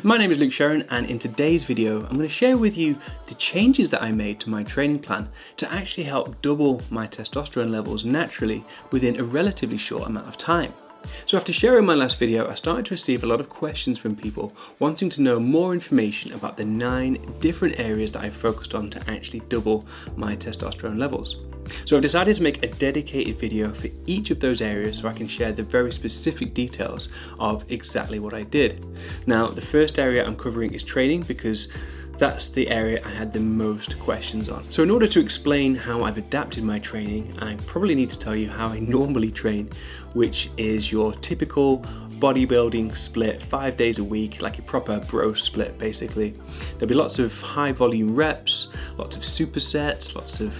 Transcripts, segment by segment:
My name is Sherran, and in today's video I'm going to share with you the changes that I made to my training plan to actually help double my testosterone levels naturally within a relatively short amount of time. So after sharing my last video, I started to receive a lot of questions from people wanting to know more information about the 9 different areas that I focused on to actually double my testosterone levels. So I've decided to make a dedicated video for each of those areas so I can share the very specific details of exactly what I did. Now, the first area I'm covering is training because that's the area I had the most questions on. So in order to explain how I've adapted my training, I probably need to tell you how I normally train, which is your typical bodybuilding split 5 days a week, like a proper bro split basically. There'll be lots of high volume reps, lots of supersets, lots of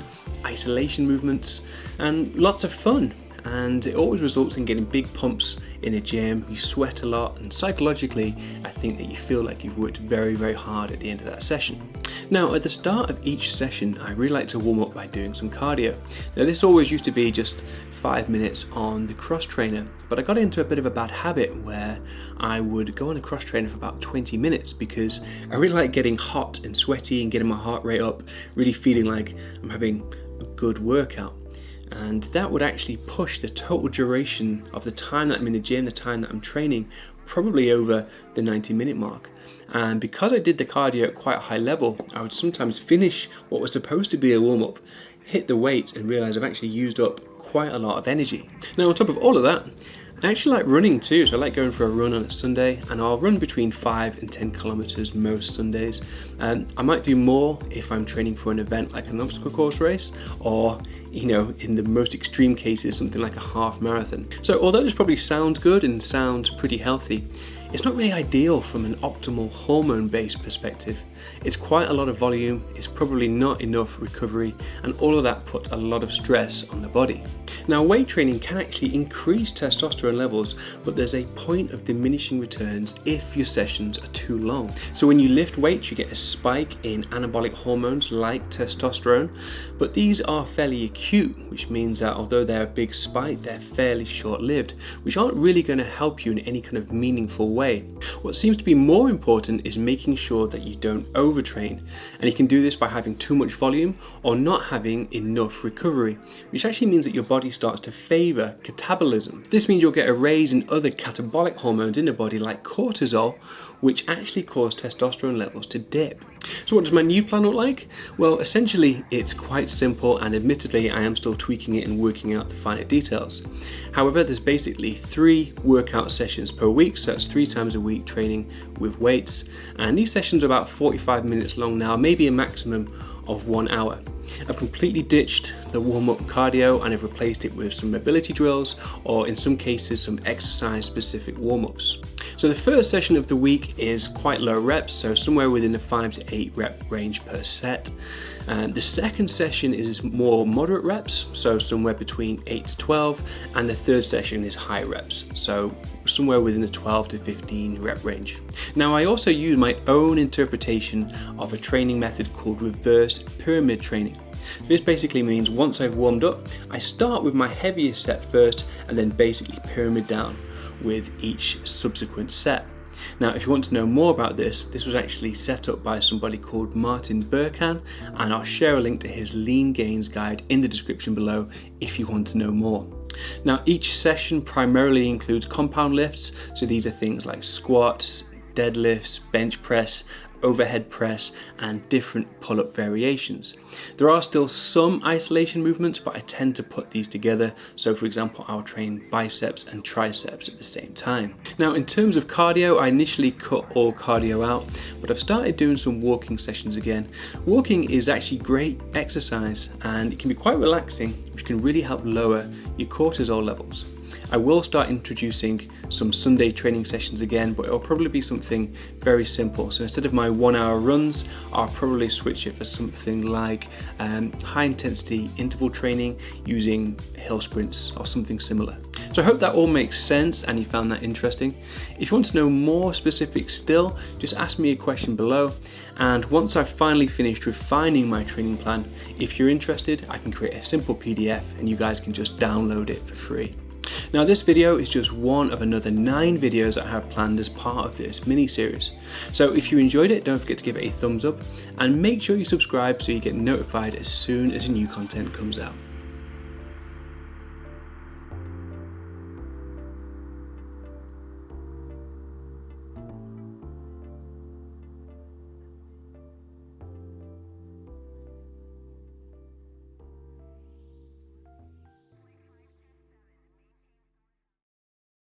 isolation movements, and lots of fun. And it always results in getting big pumps in a gym. You sweat a lot, and psychologically I think that you feel like you've worked very, very hard at the end of that session. Now, at the start of each session, I really like to warm up by doing some cardio. Now, this always used to be just 5 minutes on the cross trainer, but I got into a bit of a bad habit where I would go on a cross trainer for about 20 minutes because I really like getting hot and sweaty and getting my heart rate up, really feeling like I'm having a good workout. And that would actually push the total duration of the time that I'm in the gym, the time that I'm training, probably over the 90-minute mark. And because I did the cardio at quite a high level, I would sometimes finish what was supposed to be a warm-up, hit the weights, and realize I've actually used up quite a lot of energy. Now, on top of all of that, I actually like running too, so I like going for a run on a Sunday, and I'll run between 5 and 10 kilometers most Sundays. I might do more if I'm training for an event like an obstacle course race, or in the most extreme cases, something like a half marathon. So although this probably sounds good and sounds pretty healthy, it's not really ideal from an optimal hormone-based perspective. It's quite a lot of volume, it's probably not enough recovery, and all of that put a lot of stress on the body. Now, weight training can actually increase testosterone levels, but there's a point of diminishing returns if your sessions are too long. So when you lift weights, you get a spike in anabolic hormones like testosterone, but these are fairly acute, which means that although they're a big spike, they're fairly short-lived, which aren't really going to help you in any kind of meaningful way. What seems to be more important is making sure that you don't overtrain, and you can do this by having too much volume or not having enough recovery, which actually means that your body starts to favor catabolism. This means you'll get a raise in other catabolic hormones in the body like cortisol, which actually cause testosterone levels to dip. So what does my new plan look like? Well, essentially it's quite simple, and admittedly I am still tweaking it and working out the finer details. However, there's basically 3 workout sessions per week, so that's 3 times a week training with weights, and these sessions are about 45 minutes long now, maybe a maximum of 1 hour. I've completely ditched the warm-up cardio and I've replaced it with some mobility drills, or in some cases some exercise-specific warm-ups. So the first session of the week is quite low reps, so somewhere within the 5 to 8 rep range per set. The second session is more moderate reps, so somewhere between 8 to 12, and the third session is high reps, so somewhere within the 12 to 15 rep range. Now, I also use my own interpretation of a training method called reverse pyramid training. This basically means once I've warmed up, I start with my heaviest set first and then basically pyramid down with each subsequent set. Now, if you want to know more about this was actually set up by somebody called Berkhan, and I'll share a link to his lean gains guide in the description below if you want to know more. Now, each session primarily includes compound lifts, so these are things like squats, deadlifts, bench press, overhead press, and different pull-up variations. There are still some isolation movements, but I tend to put these together. So for example, I'll train biceps and triceps at the same time. Now, in terms of cardio, I initially cut all cardio out, but I've started doing some walking sessions again. Walking is actually great exercise, and it can be quite relaxing, which can really help lower your cortisol levels. I will start introducing some Sunday training sessions again, but it'll probably be something very simple. So instead of my 1 hour runs, I'll probably switch it for something like high intensity interval training using hill sprints or something similar. So I hope that all makes sense and you found that interesting. If you want to know more specifics still, just ask me a question below. And once I've finally finished refining my training plan, if you're interested, I can create a simple PDF and you guys can just download it for free. Now this video is just one of another 9 videos that I have planned as part of this mini-series. So if you enjoyed it, don't forget to give it a thumbs up and make sure you subscribe so you get notified as soon as new content comes out.